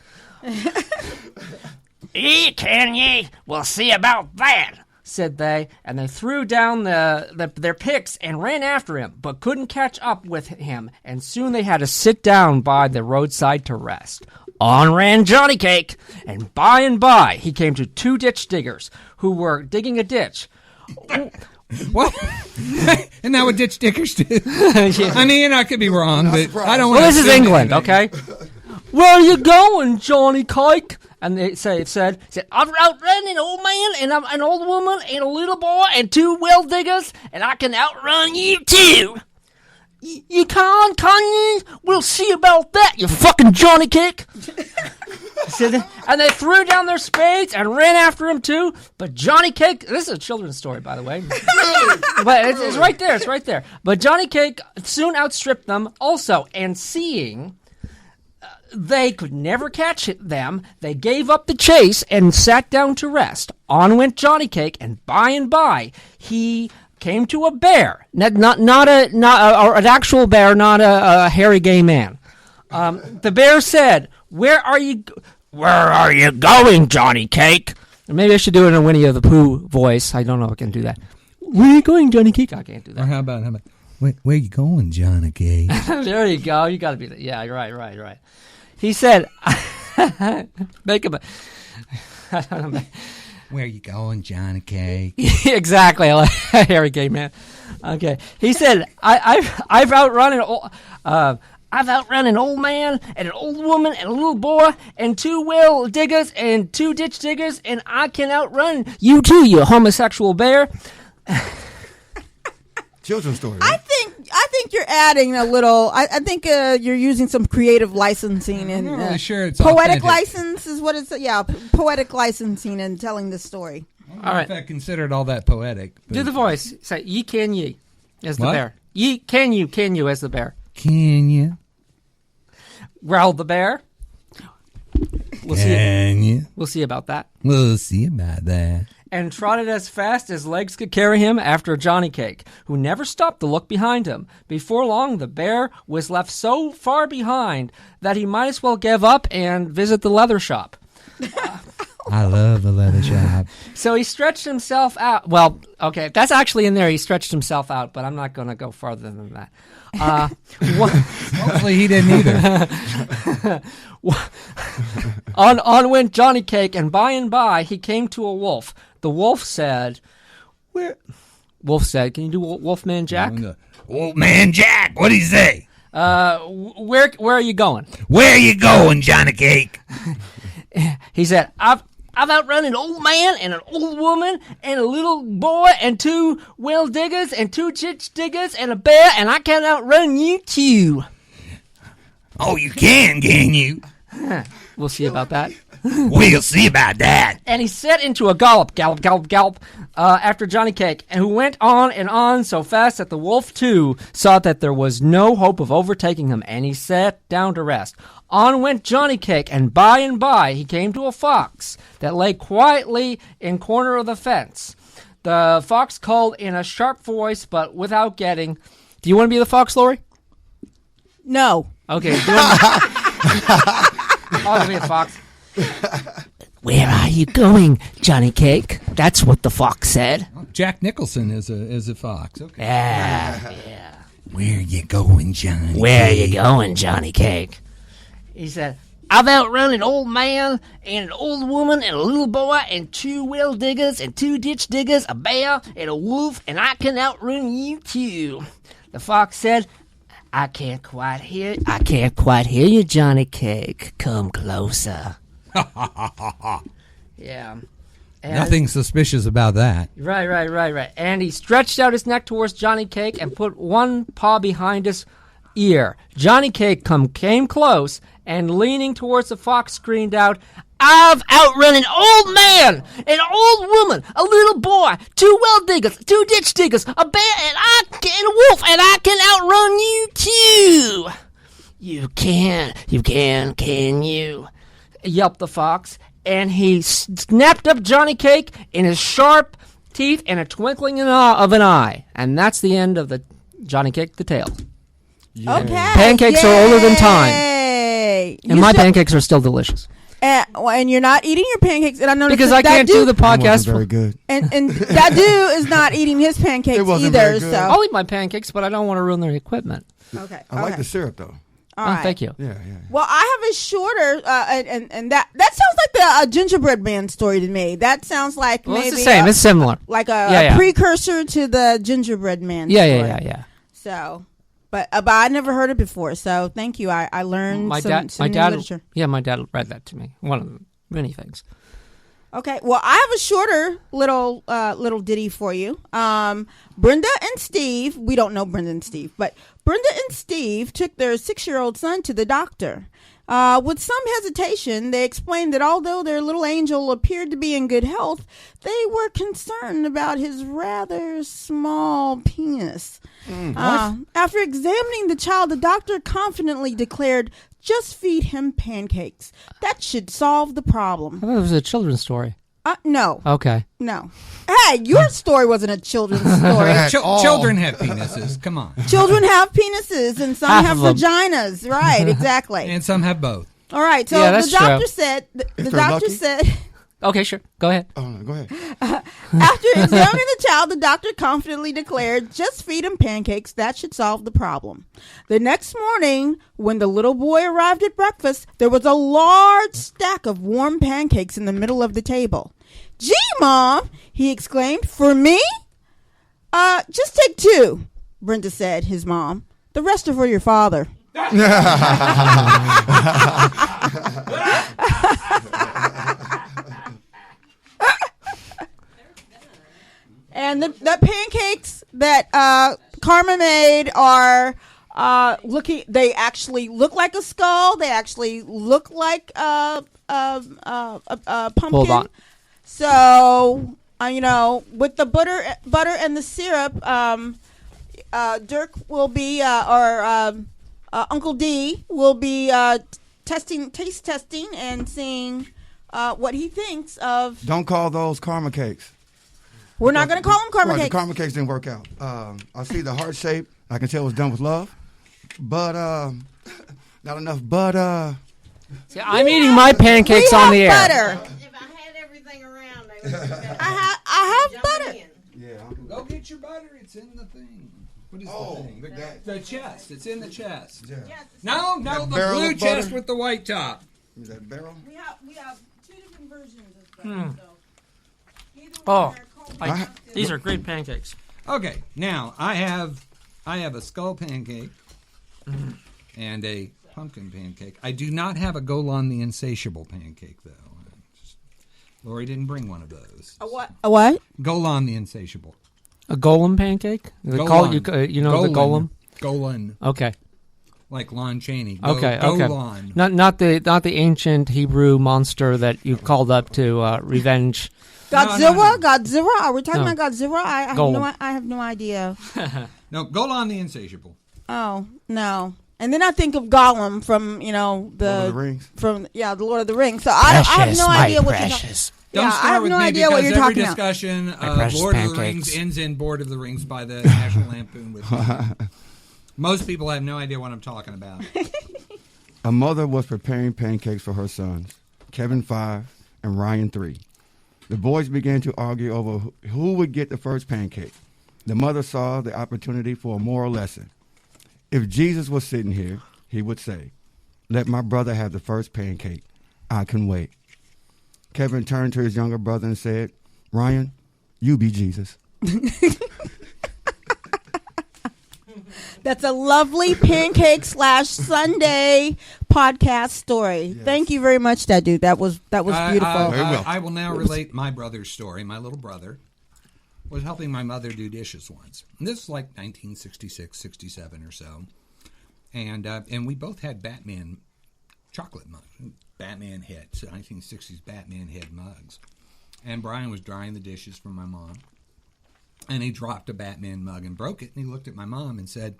Can ye? We'll see about that, said they, and they threw down their picks and ran after him, but couldn't catch up with him, and soon they had to sit down by the roadside to rest. On ran Johnny Cake, and by he came to two ditch diggers, who were digging a ditch. What? Isn't that what ditch diggers do? Yeah. I mean, I could be wrong, but I don't want Well, to. this is England, okay? Where are you going, Johnny Cake? And they said, "I've outrun an old man and an old woman and a little boy and two well diggers, and I can outrun you too." You can you? We'll see about that, you fucking Johnny Cake. And they threw down their spades and ran after him too. But Johnny Cake, this is a children's story, by the way. But it's right there. It's right there. But Johnny Cake soon outstripped them also. And seeing they could never catch them, they gave up the chase and sat down to rest. On went Johnny Cake, and by he came to a bear, not an actual bear, not a hairy gay man. The bear said, Where are you going, Johnny Cake?" Maybe I should do it in a Winnie the Pooh voice. I don't know if I can do that. "Where are you going, Johnny Cake?" I can't do that. Or how about where you going, Johnny Cake? There you go. You got to be that. Yeah, right. He said, "Make him a." Where you going, Johnny Cake? Exactly, a hairy gay man. Okay, he said, "I've outrun an old man and an old woman and a little boy and two well diggers and two ditch diggers, and I can outrun you too, you homosexual bear." Children's story. I think you're adding a little. I think you're using some creative licensing and I'm not really sure it's poetic authentic. license is what it's. Yeah, poetic licensing and telling this story. All right, If I considered all that poetic. But do the voice. Say ye as the What? bear. Ye can you as the bear. Can you? Growled the bear. We'll see about that. We'll see about that. And trotted as fast as legs could carry him after Johnny Cake, who never stopped to look behind him. Before long, the bear was left so far behind that he might as well give up and visit the leather shop. I love the leather shop. So he stretched himself out. Well, okay, that's actually in there. He stretched himself out, but I'm not going to go farther than that. Hopefully he didn't either. On went Johnny Cake, and by he came to a wolf. The wolf said, Wolf said, "Can you do Wolfman Jack?" Old man Jack, what'd he say? Where are you going? Where you going, Johnny Cake? He said, I've outrun an old man and an old woman and a little boy and two well diggers and two ditch diggers and a bear, and I can outrun you too." Oh, you can you? We'll see about that. We'll see about that. And he set into a gallop, after Johnny Cake, and who went on and on so fast that the wolf, too, saw that there was no hope of overtaking him, and he sat down to rest. On went Johnny Cake, and by he came to a fox that lay quietly in corner of the fence. The fox called in a sharp voice, but without getting... Do you want to be the fox, Lori? No. Okay. I'll be a fox. Where are you going, Johnny Cake? That's what the fox said. Jack Nicholson is a fox. Okay. Yeah. Where you going, Johnny? Where are you going, Johnny Cake? He said, I've outrun an old man and an old woman and a little boy and 2 well diggers and 2 ditch diggers, a bear and a wolf, and I can outrun you too. The fox said, I can't quite hear you, Johnny Cake. Come closer. Yeah. And Nothing suspicious about that. Right. And he stretched out his neck towards Johnny Cake and put one paw behind his ear. Johnny Cake came close and leaning towards the fox screamed out, I've outrun an old man, an old woman, a little boy, 2 well diggers, 2 ditch diggers, a bear, and a wolf, and I can outrun you too. You can you? Yelped the fox, and he snapped up Johnny Cake in his sharp teeth and a twinkling of an eye. And that's the end of the Johnny Cake the tale. Okay. Pancakes are older than time. Yay. And my pancakes are still delicious. And you're not eating your pancakes, and I noticed Because I can't do the podcast. Very good. And Dadoo is not eating his pancakes It wasn't either. very good. So I'll eat my pancakes, but I don't want to ruin their equipment. okay, I like the syrup though. All Oh, right. thank you. Yeah. Well, I have a shorter, and that sounds like the gingerbread man story to me. That sounds like Well, maybe it's the same. It's similar. like a Yeah. precursor to the gingerbread man. story. Yeah. So, but I never heard it before. So thank you. I learned some new literature. Yeah, my dad read that to me. One of the many things. Okay, well, I have a shorter little ditty for you. Brenda and Steve, we don't know Brenda and Steve, but Brenda and Steve took their 6-year-old son to the doctor. With some hesitation, they explained that although their little angel appeared to be in good health, they were concerned about his rather small penis. After examining the child, the doctor confidently declared, just feed him pancakes. That should solve the problem. I thought it was a children's story. No. Okay. No. Hey, your story wasn't a children's story. Children have penises. Come on. Children have penises and some Half have of 'em. vaginas. Right, exactly. And some have both. All right, so Yeah, the that's doctor true. said, the they're doctor lucky? said, Okay, sure. Go ahead. Oh, no, go ahead. after examining the child, the doctor confidently declared, just feed him pancakes. That should solve the problem. The next morning, when the little boy arrived at breakfast, there was a large stack of warm pancakes in the middle of the table. Gee, Mom, he exclaimed, for me? Just take 2, Brenda said, his mom. The rest are for your father. And the pancakes that Karma made are they actually look like a skull. They actually look like a pumpkin. Hold on. So with the butter and the syrup, Dirk will be or Uncle D will be taste testing and seeing what he thinks of. Don't call those karma cakes. We're not going to call them karma Right, cakes. the karma cakes didn't work out. I see the heart shape. I can tell it was done with love. But not enough butter. See, I'm eating my pancakes we on have the air. butter. If I had everything around, they would have I have butter. Yeah. Go get your butter. It's in the thing. What is Oh, the thing? that- The chest. It's in the chest. Yeah. No, That the barrel blue of butter? chest with the white top. Is that barrel? We have 2 different versions of butter. So either Oh. one are called These are great pancakes. Okay, now I have a skull pancake and a pumpkin pancake. I do not have a Golan the Insatiable pancake though. Lori didn't bring one of those. A what? A what? Golan the Insatiable. A golem pancake? They Golan. call it, the golem? Golan, Okay. like Lon Chaney. Okay. Golan. Not the ancient Hebrew monster that you called up to revenge. Godzilla? No. Godzilla? Are we talking No. about Godzilla? Golem. I have no idea. No, Golan the Insatiable. Oh, no. And then I think of Gollum from, Lord of the Rings. From the Lord of the Rings. So I have no idea what you're talking. Don't Yeah, start I have with no me idea what because you're every talking about. discussion of precious Lord of the pancakes. Rings ends in Board of the Rings by the National Lampoon. With most people have no idea what I'm talking about. A mother was preparing pancakes for her sons, Kevin 5 and Ryan 3. The boys began to argue over who would get the first pancake. The mother saw the opportunity for a moral lesson. If Jesus was sitting here, he would say, "Let my brother have the first pancake. I can wait." Kevin turned to his younger brother and said, "Ryan, you be Jesus." That's a lovely Pancake /Sunday podcast story. Yes. Thank you very much, Dadoo. That was beautiful. I will now relate my brother's story. My little brother was helping my mother do dishes once. And this was like 1966, 67 or so. And we both had Batman chocolate mugs, Batman heads, 1960s Batman head mugs. And Brian was drying the dishes for my mom. And he dropped a Batman mug and broke it. And he looked at my mom and said,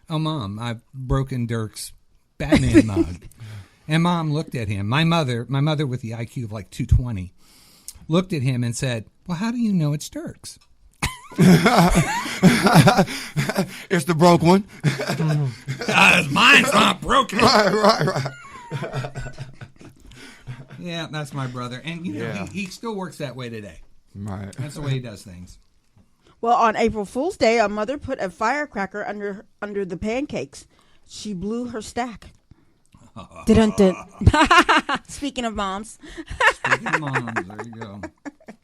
"Oh, Mom, I've broken Dirk's Batman mug." And Mom looked at him. My mother with the IQ of like 220, looked at him and said, "Well, how do you know it's Dirk's?" It's the broke one. Mine's not broken. Right. Yeah, that's my brother. And, you know, he still works that way today. Right. That's the way he does things. Well, on April Fool's Day, a mother put a firecracker under the pancakes. She blew her stack. Dun-dun-dun. Speaking of moms. Speaking of moms, there you go.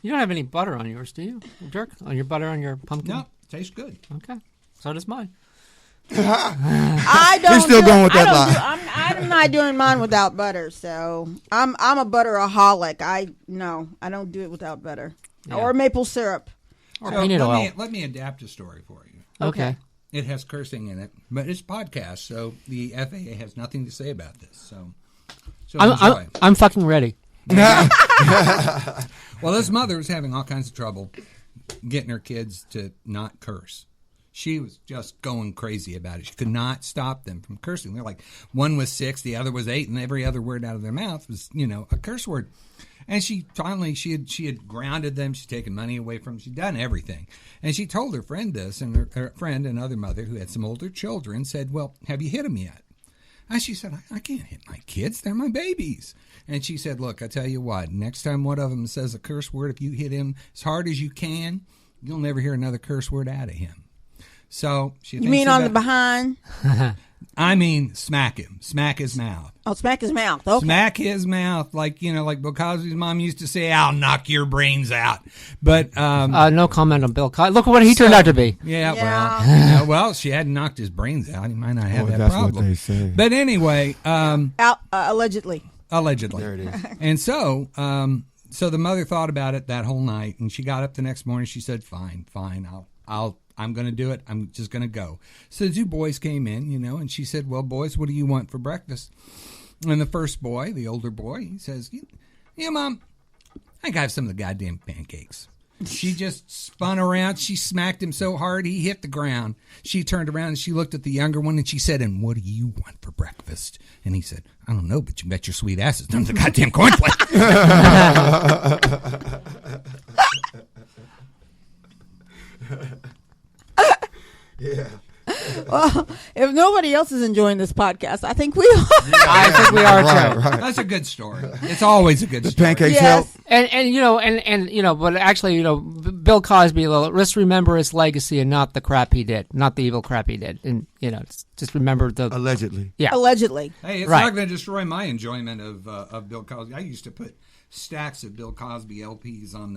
You don't have any butter on yours, do you, Dirk? On your butter on your pumpkin? No, tastes good. Okay. So does mine. I don't. You're still going with that lie. I'm not doing mine without butter. So I'm a butteraholic. I don't do it without butter or maple syrup. Or So peanut oil. let me adapt a story for you. Okay. It has cursing in it, but it's podcast, so the FAA has nothing to say about this. So enjoy. I'm fucking ready. Well, this mother was having all kinds of trouble getting her kids to not curse. She was just going crazy about it. She could not stop them from cursing. They're like, one was 6, the other was 8, and every other word out of their mouth was, a curse word. And she had grounded them. She'd taken money away from them. She'd done everything. And she told her friend this, and her friend, another mother who had some older children, said, "Well, have you hit them yet?" And she said, I can't hit my kids. They're my babies. And she said, "Look, I tell you what, next time one of them says a curse word, if you hit him as hard as you can, you'll never hear another curse word out of him." So she You mean on the behind? I mean, smack him. Smack his mouth. Oh, smack his mouth. Okay. Smack his mouth. Like Bill Cosby's mom used to say, "I'll knock your brains out." But no comment on Bill Cosby. Look what he turned out to be. Yeah. Well, she hadn't knocked his brains out. He might not have that that's problem. what they say. But anyway, Allegedly. There it is. And so the mother thought about it that whole night, and she got up the next morning. She said, "Fine, I'm going to do it. I'm just going to go." So the 2 boys came in, and she said, "Well, boys, what do you want for breakfast?" And the first boy, the older boy, he says, "Yeah, Mom, I think I have some of the goddamn pancakes." She just spun around. She smacked him so hard he hit the ground. She turned around and she looked at the younger one and she said, "And what do you want for breakfast?" And he said, "I don't know, but you bet your sweet ass it's none of the goddamn cornflakes." Yeah. Well, if nobody else is enjoying this podcast, I think we are. I think we are too. Right. That's a good story. It's always a good story. Pancakes Yes. help. But actually, Bill Cosby, let's remember his legacy and not the crap he did, not the evil crap he did. And, just remember the... Allegedly. Yeah. Allegedly. Hey, it's Right. not going to destroy my enjoyment of Bill Cosby. I used to put stacks of Bill Cosby LPs on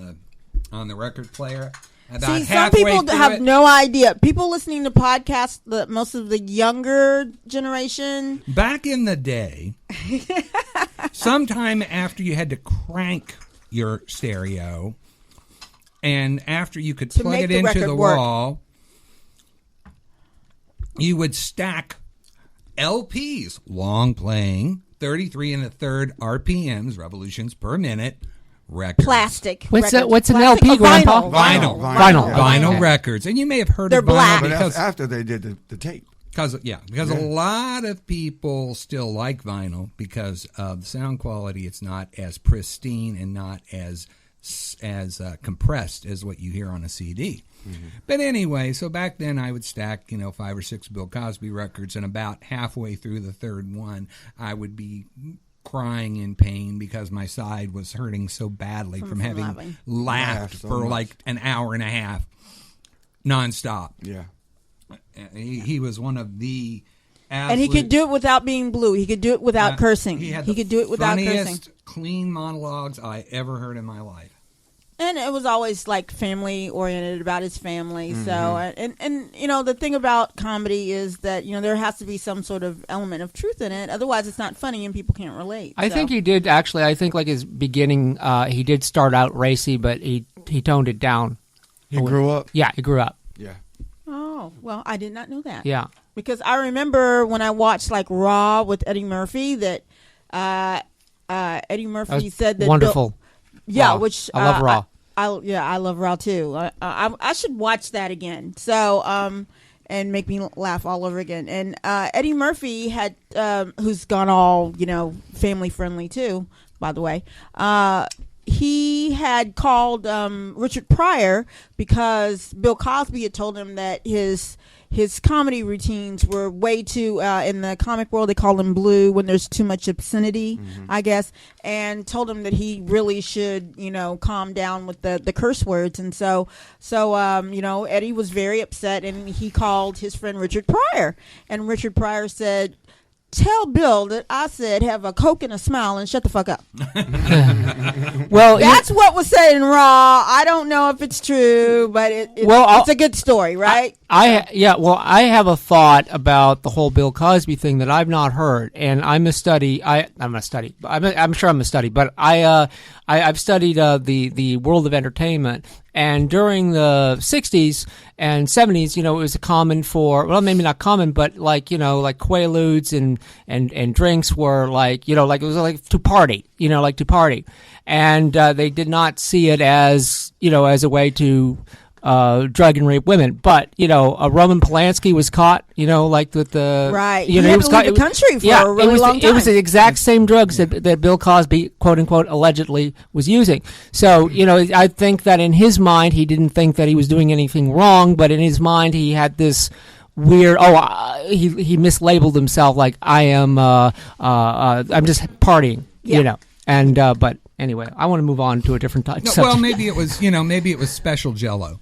the record player. See, some people have no idea. People listening to podcasts, most of the younger generation. Back in the day, sometime after you had to crank your stereo, and after you could plug make it the into record the work. wall, you would stack LPs, long playing, 33 1/3 RPMs, revolutions per minute. Records. Plastic. What's records. an Plastic LP, or Grandpa? Vinyl Okay. records. And you may have heard They're of vinyl black. But because that's after they did the tape. because a lot of people still like vinyl because of the sound quality. It's not as pristine and not as compressed as what you hear on a CD. Mm-hmm. But anyway, so back then I would stack 5 or 6 Bill Cosby records, and about halfway through the third one, I would be crying in pain because my side was hurting so badly from having laughing. laughed so for much. like an hour and a half nonstop. Yeah. He was one of the And he could do it without being blue. He could do it without cursing. He He could do it without cursing. funniest clean monologues I ever heard in my life. And it was always like family oriented about his family. Mm-hmm. So, and you know, the thing about comedy is that, you know, there has to be some sort of element of truth in it. Otherwise, it's not funny and people can't relate. I So- think he did actually. I think like his beginning, he did start out racy, but he toned it down. He grew up. Yeah, he grew up. Yeah. Oh, well, I did not know that. Yeah. Because I remember when I watched like Raw with Eddie Murphy that Eddie Murphy said that wonderful. yeah, Raw. which I love Raw. I love Raw too. I should watch that again. So and make me laugh all over again. And Eddie Murphy had who's gone all, you know, family friendly too, by the way. He had called Richard Pryor because Bill Cosby had told him that his comedy routines were way too in the comic world they call them blue when there's too much obscenity, I guess, and told him that he really should, you know, calm down with the curse words. And so you know, Eddie was very upset and he called his friend Richard Pryor, and Richard Pryor said, "Tell Bill that I said have a Coke and a smile and shut the fuck up." Well, That's what was said in Raw. I don't know if it's true, but it's a good story, right? I have a thought about the whole Bill Cosby thing that I've not heard, and I'm a study. I'm sure I'm a study, but I've studied the world of entertainment. And during the 60s and 70s, you know, it was common for, well, maybe not common, but like, you know, like Quaaludes and drinks were like, you know, like it was like to party, you know, like to party. And they did not see it as, you know, as a way to drug and rape women. But, you know, Roman Polanski was caught, you know, like with the... Right. You know, he was had to leave caught, the country for a really long time. It was the exact same drugs that Bill Cosby, quote unquote, allegedly was using. So, you know, I think that in his mind, he didn't think that he was doing anything wrong, but in his mind, he had this weird, he mislabeled himself like, I'm just partying, you know. And, but anyway, I want to move on to a different subject. Well, maybe it was special Jell-O.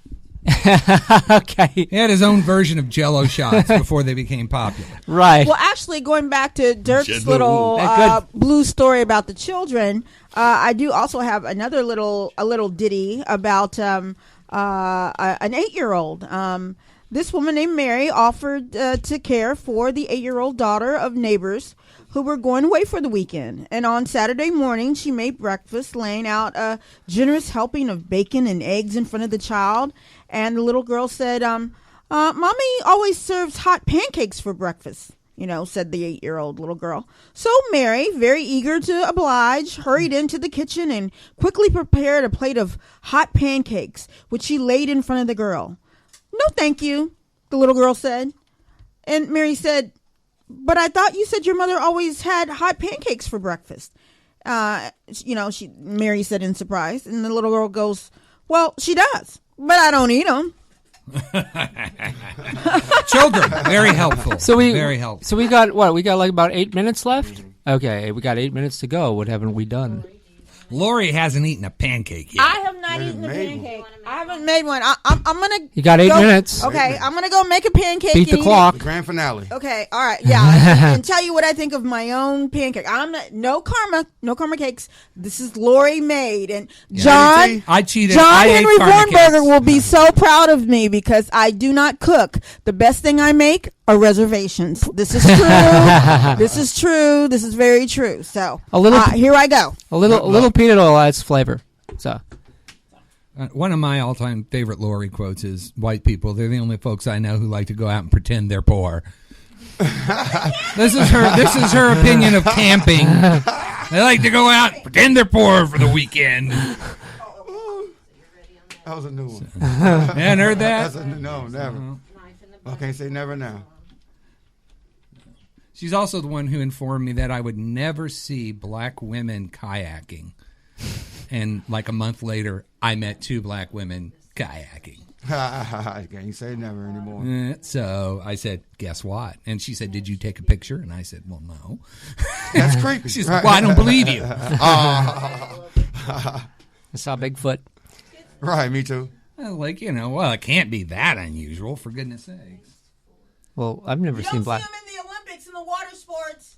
Okay. He had his own version of Jell-O shots before they became popular. Right. Well, actually, going back to Dirk's little Good. blue story about the children, I do also have another little ditty about an 8-year-old. This woman named Mary offered to care for the 8-year-old daughter of neighbors who were going away for the weekend. And on Saturday morning, she made breakfast, laying out a generous helping of bacon and eggs in front of the child. And the little girl said, Mommy always serves hot pancakes for breakfast, you know, said the 8-year-old little girl. So Mary, very eager to oblige, hurried into the kitchen and quickly prepared a plate of hot pancakes, which she laid in front of the girl. "No, thank you," the little girl said. And Mary said, "But I thought you said your mother always had hot pancakes for breakfast." You know, Mary said in surprise. And the little girl goes, "Well, she does, but I don't eat them." Children, very helpful. Very helpful. So we got what? We got like about 8 minutes left. Okay, we got 8 minutes to go. What haven't we done? Lori hasn't eaten a pancake yet. I have not eaten a pancake. I haven't made one. I'm gonna. You got 8 minutes. Okay, I'm gonna go make a pancake. Beat the and eat clock. The grand finale. it. Okay, all right, yeah, and tell you what I think of my own pancake. I'm not no karma cakes. This is Lori made, and John. I cheated. John I ate Henry karma cakes. Vornberger will be so proud of me because I do not cook. The best thing I make are reservations. This is true. This is true. This is very true. So here I go. A little peanut oil adds flavor. So. One of my all-time favorite Lori quotes is, "White people, they're the only folks I know who like to go out and pretend they're poor." This is her opinion of camping. They like to go out and pretend they're poor for the weekend. That was a new one. And heard that? No, never. I can't say never now. She's also the one who informed me that I would never see black women kayaking. And like a month later, I met 2 black women kayaking. Can't say never anymore. So I said, guess what? And she said, did you take a picture? And I said, well, no. That's creepy. She said, well, I don't believe you. I saw Bigfoot. Right, me too. Like, well, it can't be that unusual, for goodness sakes. Well, I've never You seen don't black. see them in the Olympics and the water sports.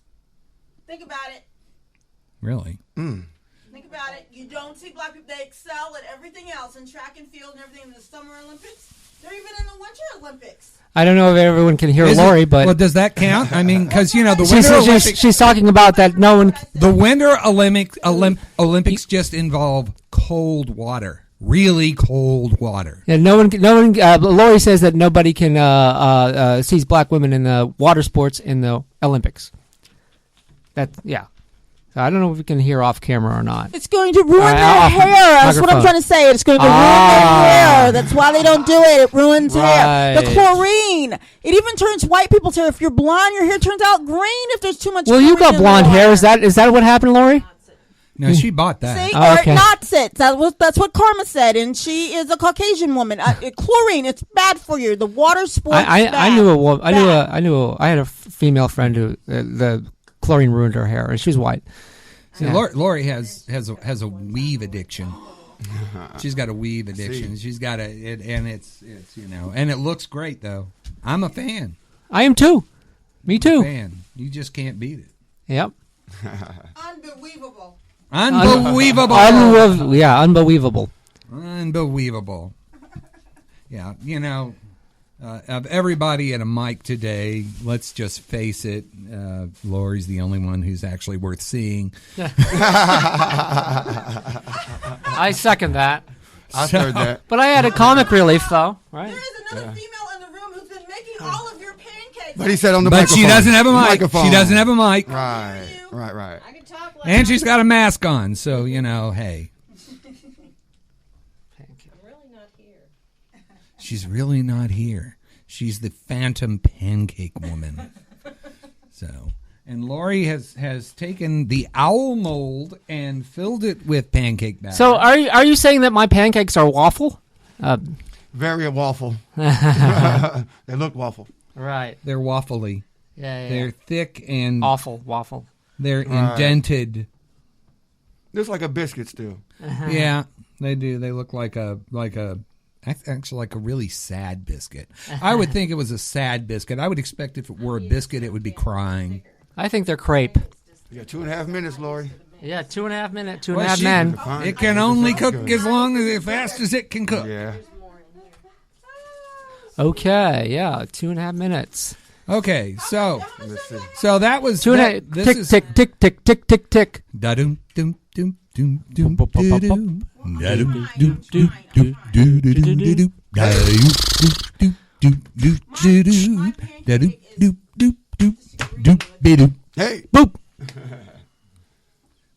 Think about it. Really? Think about it. You don't see black people. They excel at everything else in track and field and everything in the Summer Olympics. They're even in the Winter Olympics. I don't know if everyone can hear Is Lori, it- but well, does that count? I mean, because the Winter Olympics, she's talking about that no one. the Winter Olympics just involve cold water, really cold water. Yeah, no one. Lori says that nobody can sees black women in the water sports in the Olympics. Yeah. So I don't know if we can hear off camera or not. It's going to ruin their off hair. That's what I'm microphone. trying to say. It's going to ruin their hair. That's why they don't do it. It ruins hair. The Right. chlorine. It even turns white people's hair. If you're blonde, your hair turns out green if there's too much Well, chlorine you got in the blonde hair. water. Is that what happened, Lori? No, she bought that. See, Oh, or okay. not it. That's what Karma said, and she is a Caucasian woman. Chlorine, it's bad for you. The water sports. I bad. knew a woman. Bad. I had a female friend who the chlorine ruined her hair, and she's white. See, Yeah. Lori has a weave addiction. She's got a weave addiction. She's got and it's and it looks great though. I'm a fan. I am too. Me too. Fan. You just can't beat it. Yep. Unbelievable. Unbelievable. Unbelievable. Unbelievable. Yeah, of everybody at a mic today, let's just face it, Lori's the only one who's actually worth seeing. I second that. I heard that. But I had a comic relief though, right? There is another female in the room who's been making all of your pancakes. But he said on the But microphone. she doesn't have a mic. Microphone. She doesn't have a mic. Right. I can talk like And she's got a mask on, so, hey. I'm really not here. She's really not here. She's the phantom pancake woman. So, and Lori has taken the owl mold and filled it with pancake batter. So are you saying that my pancakes are waffle? Very waffle. They look waffle. Right. They're waffly. Yeah. They're thick and awful waffle. they're indented. Looks like a biscuit still. Yeah, they do. They look like a actually like a really sad biscuit. I would think it was a sad biscuit. I would expect if it were a biscuit, it would be crying. I think they're crepe. You got 2.5 minutes, Lori. Yeah, 2.5 minutes, Well, 2.5 men. Fine. It can only cook as fast as it can cook. Yeah. Okay, yeah, 2.5 minutes. Okay, so Let's see. that was Two and a this tick, is tick, tick, tick, tick, tick, tick. da-dum, dum, dum, dum, dum, da-dum. Da-dum, dum, dum, dum, do-do-do-do-do-do. Da-dum, dum, dum, dum, do-do. Da-dum, dum, dum, dum, dum, be-dum. Hey. Boop.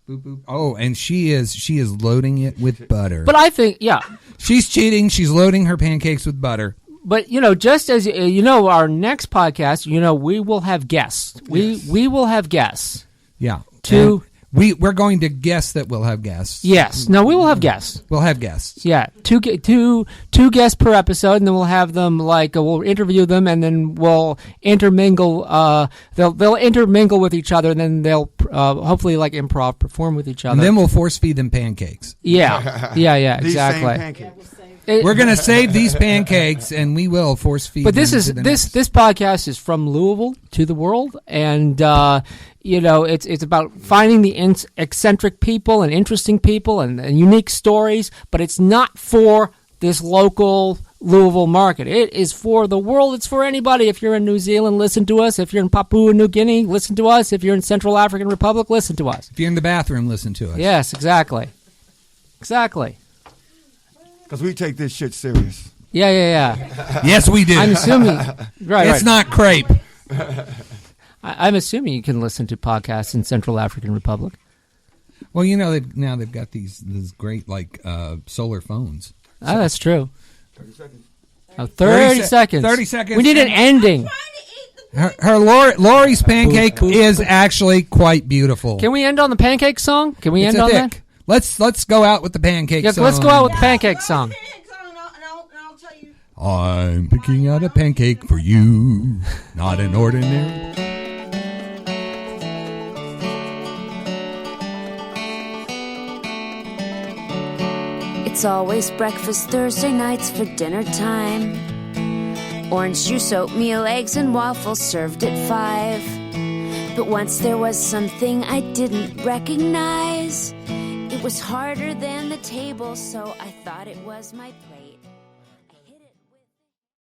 Boop, boop. Oh, and she is loading it with butter. But I think, yeah. She's cheating. She's loading her pancakes with butter. But, just as, our next podcast, we will have guests. We will have guests. Yeah. Two. And we're going to guess that we'll have guests. Yes. No, we will have guests. We'll have guests. Yeah. Two guests per episode, and then we'll have them, we'll interview them, and then we'll intermingle. They'll intermingle with each other, and then they'll hopefully, improv, perform with each other. And then we'll force feed them pancakes. Yeah, These exactly. same pancakes. We're going to save these pancakes, and we will force feed But them. this podcast is from Louisville to the world, and it's about finding the eccentric people and interesting people and unique stories. But it's not for this local Louisville market. It is for the world. It's for anybody. If you're in New Zealand, listen to us. If you're in Papua New Guinea, listen to us. If you're in Central African Republic, listen to us. If you're in the bathroom, listen to us. Yes, exactly. Because we take this shit serious. Yeah. Yes, we do. I'm assuming. Right. It's not crepe. I'm assuming you can listen to podcasts in Central African Republic. Well, they've got these great solar phones. Oh, that's true. 30 seconds. Oh, 30 seconds. 30 seconds. We need an ending. Lori's pancake is actually quite beautiful. Can we end on the pancake song? Can we It's end a on thick. that? Let's go out with the pancake Yes, song. let's go out with the pancake song. And I'll tell you I'm picking out a pancake for you, not an ordinary. It's always breakfast Thursday nights for dinner time. Orange juice, oatmeal, eggs, and waffles served at 5. But once there was something I didn't recognize. It was harder than the table, so I thought it was my plate.